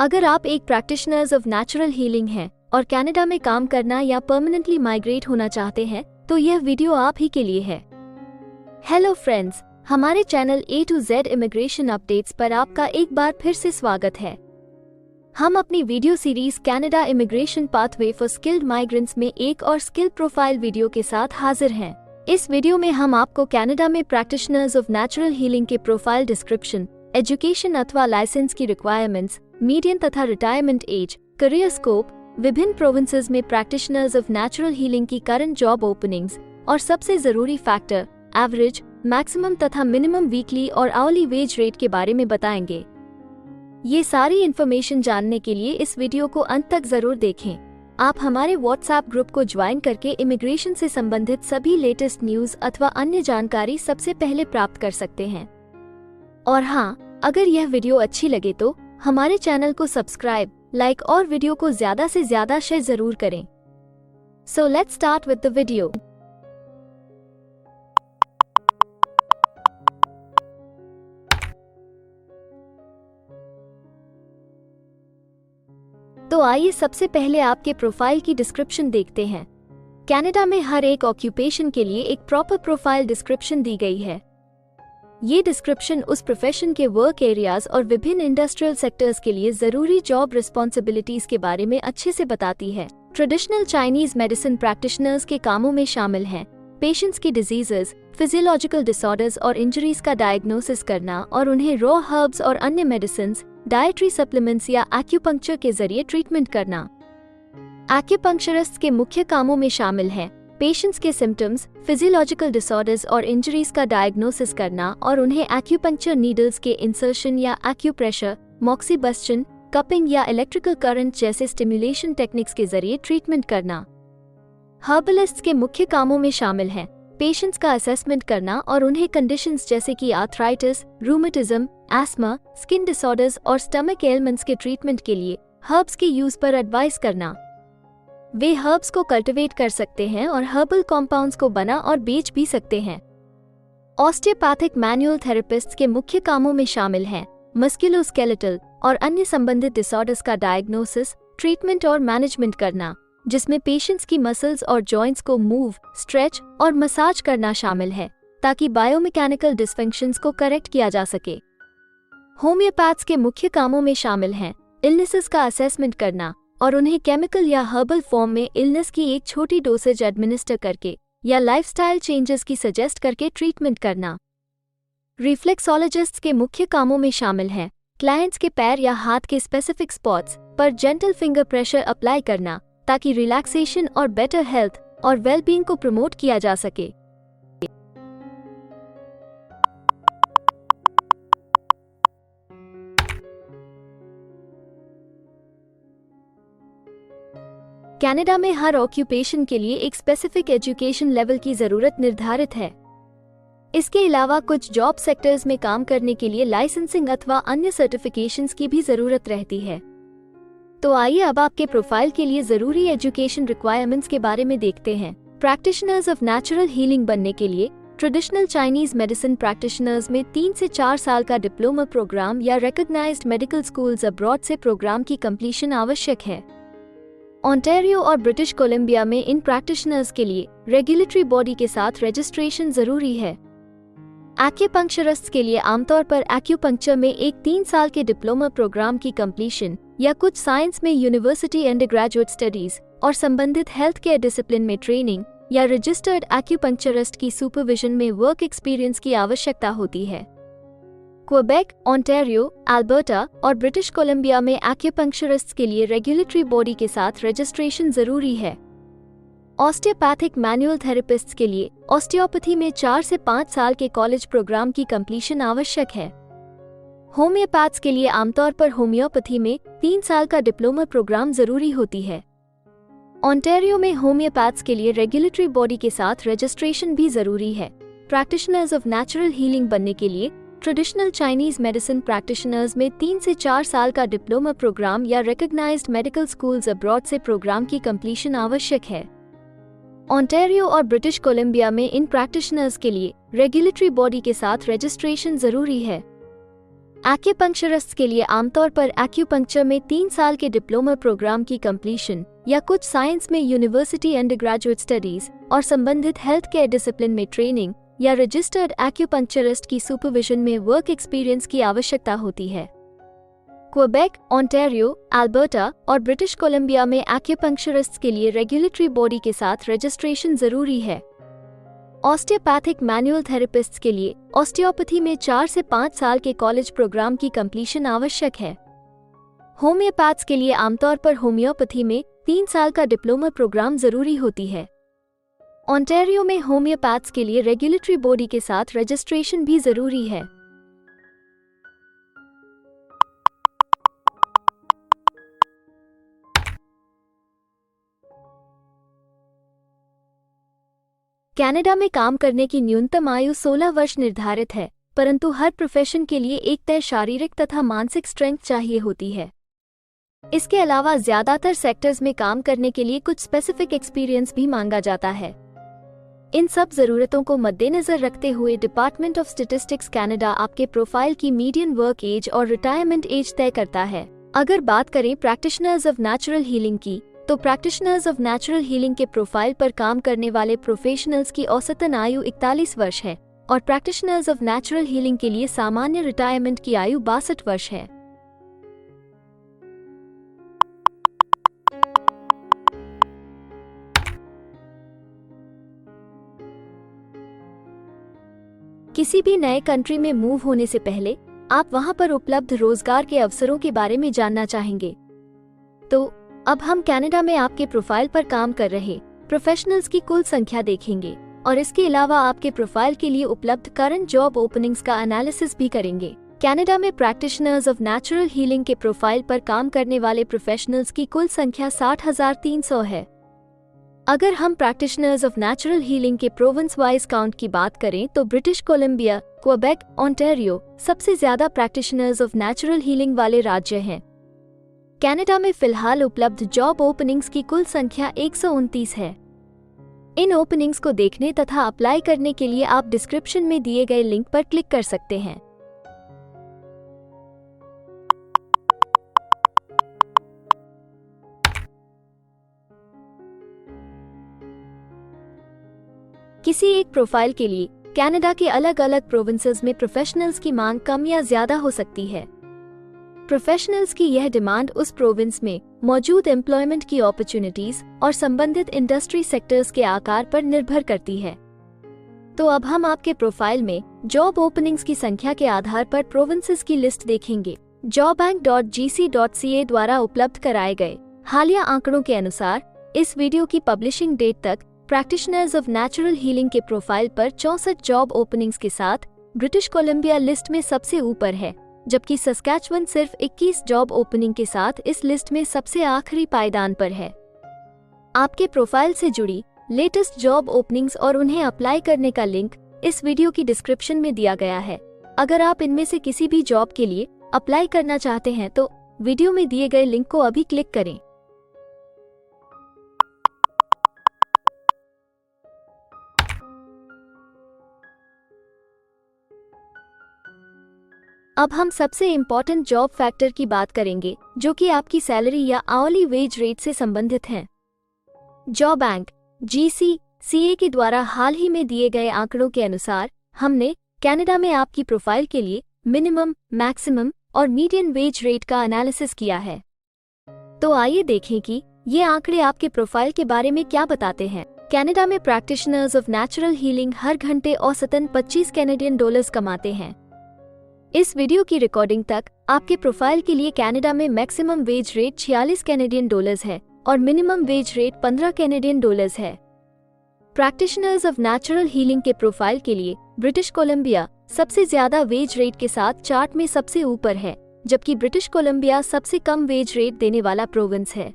अगर आप एक प्रैक्टिशनर्स ऑफ नेचुरल हीलिंग हैं और कनाडा में काम करना या परमानेंटली माइग्रेट होना चाहते हैं तो यह वीडियो आप ही के लिए है। हेलो फ्रेंड्स, हमारे channel A to Z immigration updates पर आपका एक बार फिर से स्वागत है। हम अपनी video series Canada immigration pathway for skilled migrants में एक और स्किल प्रोफाइल वीडियो के साथ हाजिर हैं। इस वीडियो में हम आपको कनाडा में प्रैक्टिशनर्स ऑफ नेचुरल हीलिंग के प्रोफाइल डिस्क्रिप्शन, एजुकेशन अथवा लाइसेंस की रिक्वायरमेंट्स, मीडियन तथा रिटायरमेंट एज, करियर स्कोप, विभिन्न प्रोविंसेस में प्रैक्टिशनर्स ऑफ नेचुरल हीलिंग की करंट जॉब ओपनिंग्स और सबसे जरूरी फैक्टर एवरेज, मैक्सिमम तथा मिनिमम वीकली और आवरली वेज रेट के बारे में बताएंगे। ये सारी इन्फॉर्मेशन जानने के लिए इस वीडियो को अंत तक जरूर देखें। आप हमारे व्हाट्सएप ग्रुप को ज्वाइन करके इमिग्रेशन से संबंधित सभी लेटेस्ट न्यूज अथवा अन्य जानकारी सबसे पहले प्राप्त कर सकते हैं। और हाँ, अगर यह वीडियो अच्छी लगे तो हमारे चैनल को सब्सक्राइब, लाइक और वीडियो को ज्यादा से ज्यादा शेयर जरूर करें। So let's start with the video. तो आइए सबसे पहले आपके प्रोफाइल की डिस्क्रिप्शन देखते हैं। कनाडा में हर एक ऑक्यूपेशन के लिए एक प्रॉपर प्रोफाइल डिस्क्रिप्शन दी गई है। ये डिस्क्रिप्शन उस प्रोफेशन के वर्क एरियाज और विभिन्न इंडस्ट्रियल सेक्टर्स के लिए जरूरी जॉब रिस्पॉन्सिबिलिटीज के बारे में अच्छे से बताती है। ट्रेडिशनल चाइनीज मेडिसिन प्रैक्टिशनर्स के कामों में शामिल हैं पेशेंट्स की डिजीजेस, फिजियोलॉजिकल डिसऑर्डर्स और इंजरीज का डायग्नोसिस करना और उन्हें रॉ हर्ब्स और अन्य मेडिसिन, डाइटरी सप्लीमेंट्स या एक्यूपंक्चर के जरिए ट्रीटमेंट करना। एक्यूपंक्चरिस्ट के मुख्य कामों में शामिल हैं पेशेंट्स के सिम्टम्स, फिजियोलॉजिकल डिसऑर्डर्स और इंजरीज का डायग्नोसिस करना और उन्हें एक्यूपंक्चर नीडल्स के इंसर्शन या एक्यूप्रेशर, मॉक्सीबस्टन, कपिंग या इलेक्ट्रिकल करंट जैसे स्टिमुलेशन टेक्निक्स के जरिए ट्रीटमेंट करना। हर्बलिस्ट्स के मुख्य कामों में शामिल हैं पेशेंट्स का असेसमेंट करना और उन्हें कंडीशंस जैसे कि arthritis, rheumatism, ESMA, skin disorders और स्टमक एलिमेंट्स के ट्रीटमेंट के लिए हर्ब्स के यूज पर एडवाइस करना। वे हर्ब्स को कल्टीवेट कर सकते हैं और हर्बल कॉम्पाउंड्स को बना और बेच भी सकते हैं। ऑस्टियोपैथिक मैनुअल थेरेपिस्ट्स के मुख्य कामों में शामिल हैं मस्कुलोस्केलेटल और अन्य संबंधित डिसऑर्डर्स का डायग्नोसिस, ट्रीटमेंट और मैनेजमेंट करना, जिसमें पेशेंट्स की मसल्स और जॉइंट्स को मूव, स्ट्रेच और मसाज करना शामिल है ताकि बायोमैकेनिकल डिसफंक्शंस को करेक्ट किया जा सके। होम्योपैथ्स के मुख्य कामों में शामिल हैं इलनेसेस का असेसमेंट करना और उन्हें केमिकल या हर्बल फॉर्म में इलनेस की एक छोटी डोसेज एडमिनिस्टर करके या लाइफस्टाइल चेंजेस की सजेस्ट करके ट्रीटमेंट करना। रिफ्लेक्सोलॉजिस्ट्स के मुख्य कामों में शामिल हैं क्लाइंट्स के पैर या हाथ के स्पेसिफिक स्पॉट्स पर जेंटल फिंगर प्रेशर अप्लाई करना ताकि रिलैक्सेशन और बेटर हेल्थ और वेलबींग को प्रमोट किया जा सके। कनाडा में हर ऑक्यूपेशन के लिए एक स्पेसिफिक एजुकेशन लेवल की जरूरत निर्धारित है। इसके अलावा कुछ जॉब सेक्टर्स में काम करने के लिए लाइसेंसिंग अथवा अन्य सर्टिफिकेशंस की भी जरूरत रहती है। तो आइए अब आपके प्रोफाइल के लिए जरूरी एजुकेशन रिक्वायरमेंट्स के बारे में देखते हैं। प्रैक्टिशनर्स ऑफ नेचुरल हीलिंग बनने के लिए ट्रेडिशनल चाइनीज मेडिसिन प्रैक्टिशनर्स में 3 से 4 साल का डिप्लोमा प्रोग्राम या रिकॉग्नाइज्ड मेडिकल स्कूल्स अब्रॉड से प्रोग्राम की कंप्लीशन आवश्यक है। ओंटारियो और ब्रिटिश कोलंबिया में इन प्रैक्टिशनर्स के लिए रेगुलेटरी बॉडी के साथ रजिस्ट्रेशन जरूरी है। एक्यूपंक्चरिस्ट्स के लिए आमतौर पर एक्यूपंक्चर में एक 3 साल के डिप्लोमा प्रोग्राम की कंप्लीशन या कुछ साइंस में यूनिवर्सिटी अंडरग्रेजुएट स्टडीज और संबंधित हेल्थ केयर डिसिप्लिन में ट्रेनिंग या रजिस्टर्ड एक्यूपंक्चरिस्ट की सुपरविजन में वर्क एक्सपीरियंस की आवश्यकता होती है। क्वेबेक, ओंटारियो, अल्बर्टा और ब्रिटिश कोलंबिया में एक्यूपंक्चरिस्ट्स के लिए रेगुलेटरी बॉडी के साथ रजिस्ट्रेशन जरूरी है। ऑस्टियोपैथिक मैनुअल थेरेपिस्ट्स के लिए ऑस्टियोपैथी में 4 से 5 साल के कॉलेज प्रोग्राम की कंप्लीशन आवश्यक है। होम्योपैथ्स के लिए आमतौर पर होम्योपैथी में 3 साल का डिप्लोमा प्रोग्राम जरूरी होती है। ओंटारियो में होम्योपैथ्स के लिए रेगुलेटरी बॉडी के साथ रजिस्ट्रेशन भी जरूरी है। प्रैक्टिशनर्स ऑफ नेचुरल हीलिंग बनने के लिए ट्रेडिशनल चाइनीज मेडिसिन प्रैक्टिशनर्स में 3 से 4 साल का डिप्लोमा प्रोग्राम या रिकॉग्नाइज्ड मेडिकल स्कूल्स अब्रॉड से प्रोग्राम की कंप्लीशन आवश्यक है। ओंटारियो और ब्रिटिश कोलंबिया में इन प्रैक्टिशनर्स के लिए रेगुलेटरी बॉडी के साथ रजिस्ट्रेशन जरूरी है। एक्यूपंक्चरिस्ट्स के लिए आमतौर पर एक्यूपंक्चर में 3 साल के डिप्लोमा प्रोग्राम की कंप्लीशन या कुछ साइंस में यूनिवर्सिटी अंडरग्रेजुएट स्टडीज और संबंधित हेल्थ केयर डिसिप्लिन में ट्रेनिंग या रजिस्टर्ड एक्यूपंक्चरिस्ट की सुपरविजन में वर्क एक्सपीरियंस की आवश्यकता होती है। क्वेबेक, ओंटारियो, अल्बर्टा और ब्रिटिश कोलंबिया में एक्यूपंक्चरिस्ट्स के लिए रेगुलेटरी बॉडी के साथ रजिस्ट्रेशन जरूरी है। ऑस्टियोपैथिक मैनुअल थेरेपिस्ट्स के लिए ऑस्टियोपैथी में 4 से 5 साल के कॉलेज प्रोग्राम की कंप्लीशन आवश्यक है। होम्योपैथ्स के लिए आमतौर पर होम्योपैथी में 3 साल का डिप्लोमा प्रोग्राम जरूरी होती है। ओंटारियो में होम्योपैथ्स के लिए रेगुलेटरी बॉडी के साथ रजिस्ट्रेशन भी जरूरी है। कनाडा में काम करने की न्यूनतम आयु 16 वर्ष निर्धारित है, परंतु हर प्रोफेशन के लिए एक तय शारीरिक तथा मानसिक स्ट्रेंथ चाहिए होती है। इसके अलावा ज्यादातर सेक्टर्स में काम करने के लिए कुछ स्पेसिफिक एक्सपीरियंस भी मांगा जाता है। इन सब जरूरतों को मद्देनजर रखते हुए डिपार्टमेंट ऑफ स्टैटिस्टिक्स कनाडा आपके प्रोफाइल की मीडियन वर्क एज और रिटायरमेंट एज तय करता है। अगर बात करें प्रैक्टिशनर्स ऑफ नेचुरल हीलिंग की, तो प्रैक्टिशनर्स ऑफ नेचुरल हीलिंग के प्रोफाइल पर काम करने वाले प्रोफेशनल्स की औसतन आयु 41 वर्ष है और प्रैक्टिशनर्स ऑफ नेचुरल हीलिंग के लिए सामान्य रिटायरमेंट की आयु 62 वर्ष है। किसी भी नए कंट्री में मूव होने से पहले आप वहां पर उपलब्ध रोजगार के अवसरों के बारे में जानना चाहेंगे। तो अब हम कनाडा में आपके प्रोफाइल पर काम कर रहे प्रोफेशनल्स की कुल संख्या देखेंगे और इसके अलावा आपके प्रोफाइल के लिए उपलब्ध करंट जॉब ओपनिंग्स का एनालिसिस भी करेंगे। कनाडा में प्रैक्टिशनर्स ऑफ नेचुरल हीलिंग के प्रोफाइल पर काम करने वाले प्रोफेशनल्स की कुल संख्या 60,300 है। अगर हम प्रैक्टिशनर्स ऑफ नेचुरल हीलिंग के प्रोविंस वाइज काउंट की बात करें तो ब्रिटिश कोलंबिया, क्वेबेक, ओंटारियो सबसे ज्यादा प्रैक्टिशनर्स ऑफ नेचुरल हीलिंग वाले राज्य हैं। कनाडा में फिलहाल उपलब्ध जॉब ओपनिंग्स की कुल संख्या 129 है। इन ओपनिंग्स को देखने तथा अप्लाई करने के लिए आप डिस्क्रिप्शन में दिए गए लिंक पर क्लिक कर सकते हैं। किसी एक प्रोफाइल के लिए कनाडा के अलग अलग प्रोविंसेस में प्रोफेशनल्स की मांग कम या ज्यादा हो सकती है। प्रोफेशनल्स की यह डिमांड उस प्रोविंस में मौजूद एम्प्लॉयमेंट की अपॉर्चुनिटीज और संबंधित इंडस्ट्री सेक्टर्स के आकार पर निर्भर करती है। तो अब हम आपके प्रोफाइल में जॉब ओपनिंग्स की संख्या के आधार पर प्रोविंसेस की लिस्ट देखेंगे। jobbank.gc.ca द्वारा उपलब्ध कराए गए हालिया आंकड़ों के अनुसार इस वीडियो की पब्लिशिंग डेट तक प्रैक्टिशनर्स ऑफ नेचुरल हीलिंग के प्रोफाइल पर 64 जॉब ओपनिंग्स के साथ ब्रिटिश कोलंबिया लिस्ट में सबसे ऊपर है, जबकि सस्कैचुअन सिर्फ 21 जॉब ओपनिंग के साथ इस लिस्ट में सबसे आखिरी पायदान पर है। आपके प्रोफाइल से जुड़ी लेटेस्ट जॉब ओपनिंग्स और उन्हें अप्लाई करने का लिंक इस वीडियो की डिस्क्रिप्शन में दिया गया है। अगर आप इनमें से किसी भी जॉब के लिए अप्लाई करना चाहते हैं तो वीडियो में दिए गए लिंक को अभी क्लिक करें। अब हम सबसे इम्पोर्टेंट जॉब फैक्टर की बात करेंगे, जो कि आपकी सैलरी या आवली वेज रेट से संबंधित हैं। जॉबबैंक (GC.CA) के द्वारा हाल ही में दिए गए आंकड़ों के अनुसार हमने कनाडा में आपकी प्रोफाइल के लिए मिनिमम, मैक्सिमम और मीडियन वेज रेट का एनालिसिस किया है। तो आइए देखें कि ये आंकड़े आपके प्रोफाइल के बारे में क्या बताते हैं। कनाडा में प्रैक्टिशनर्स ऑफ नेचुरल हीलिंग हर घंटे औसतन $25 कमाते हैं। इस वीडियो की रिकॉर्डिंग तक आपके प्रोफाइल के लिए कनाडा में मैक्सिमम वेज रेट $46 है और मिनिमम वेज रेट $15 है। प्रैक्टिशनर्स ऑफ नेचुरल हीलिंग के प्रोफाइल के लिए ब्रिटिश कोलंबिया सबसे ज्यादा वेज रेट के साथ चार्ट में सबसे ऊपर है, जबकि ब्रिटिश कोलंबिया सबसे कम वेज रेट देने वाला प्रोविंस है।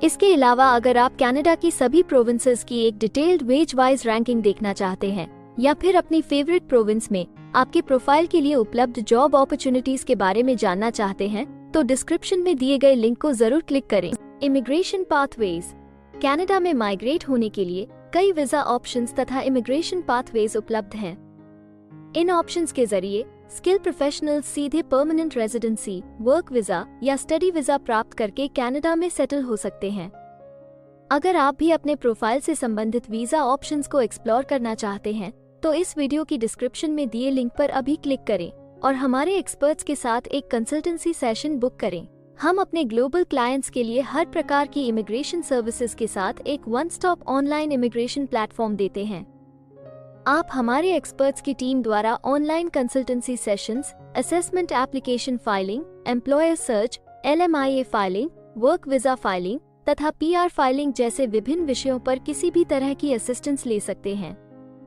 इसके अलावा अगर आप कनाडा की सभी प्रोविंसेस की एक डिटेल्ड वेज वाइज रैंकिंग देखना चाहते हैं या फिर अपनी फेवरेट प्रोविंस में आपके प्रोफाइल के लिए उपलब्ध जॉब अपॉर्चुनिटीज के बारे में जानना चाहते हैं तो डिस्क्रिप्शन में दिए गए लिंक को जरूर क्लिक करें। Immigration pathways. कनाडा में माइग्रेट होने के लिए कई वीजा ऑप्शंस तथा इमिग्रेशन पाथवेज उपलब्ध हैं। इन ऑप्शंस के जरिए स्किल प्रोफेशनल्स सीधे परमानेंट रेजिडेंसी, वर्क वीजा या स्टडी वीजा प्राप्त करके कनाडा में सेटल हो सकते हैं। अगर आप भी अपने प्रोफाइल से संबंधित वीजा ऑप्शंस को एक्सप्लोर करना चाहते हैं तो इस वीडियो की डिस्क्रिप्शन में दिए लिंक पर अभी क्लिक करें और हमारे एक्सपर्ट्स के साथ एक कंसल्टेंसी सेशन बुक करें। हम अपने ग्लोबल क्लाइंट्स के लिए हर प्रकार की इमिग्रेशन सर्विसेज के साथ एक one stop online immigration platform देते हैं। आप हमारे एक्सपर्ट्स की टीम द्वारा online consultancy sessions, assessment application filing, employer search, LMIA filing, work visa filing तथा PR फाइलिंग जैसे विभिन्न विषयों पर किसी भी तरह की असिस्टेंस ले सकते हैं।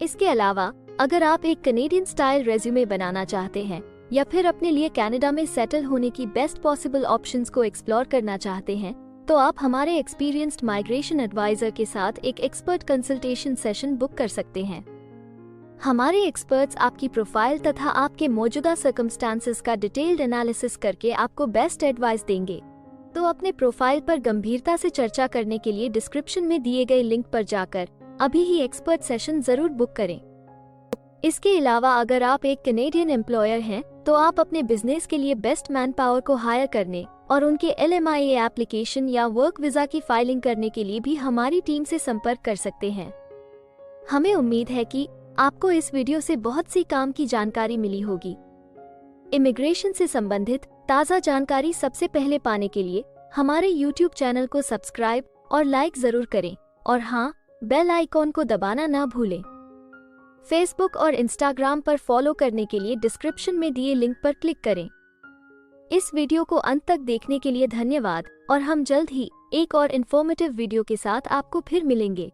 इसके अलावा अगर आप एक कनेडियन स्टाइल रेज्यूमे बनाना चाहते हैं या फिर अपने लिए कनाडा में सेटल होने की बेस्ट पॉसिबल ऑप्शंस को एक्सप्लोर करना चाहते हैं तो आप हमारे एक्सपीरियंस्ड माइग्रेशन एडवाइजर के साथ एक एक्सपर्ट कंसल्टेशन सेशन बुक कर सकते हैं। हमारे एक्सपर्ट्स आपकी प्रोफाइल तथा आपके मौजूदा सर्कमस्टांसेस का डिटेल्ड एनालिसिस करके आपको बेस्ट एडवाइस देंगे। तो अपने प्रोफाइल पर गंभीरता से चर्चा करने के लिए डिस्क्रिप्शन में दिए गए लिंक पर जाकर अभी ही एक्सपर्ट सेशन जरूर बुक करें। इसके अलावा अगर आप एक कनेडियन एम्प्लॉयर हैं तो आप अपने बिजनेस के लिए बेस्ट मैन पावर को हायर करने और उनके LMIA एप्लीकेशन या वर्क वीजा की फाइलिंग करने के लिए भी हमारी टीम से संपर्क कर सकते हैं। हमें उम्मीद है कि आपको इस वीडियो से बहुत सी काम की जानकारी मिली होगी। इमिग्रेशन से संबंधित ताज़ा जानकारी सबसे पहले पाने के लिए हमारे YouTube चैनल को सब्सक्राइब और लाइक जरूर करें और हाँ, बेल आइकॉन को दबाना ना भूलें। फेसबुक और इंस्टाग्राम पर फॉलो करने के लिए डिस्क्रिप्शन में दिए लिंक पर क्लिक करें। इस वीडियो को अंत तक देखने के लिए धन्यवाद और हम जल्द ही एक और इन्फॉर्मेटिव वीडियो के साथ आपको फिर मिलेंगे।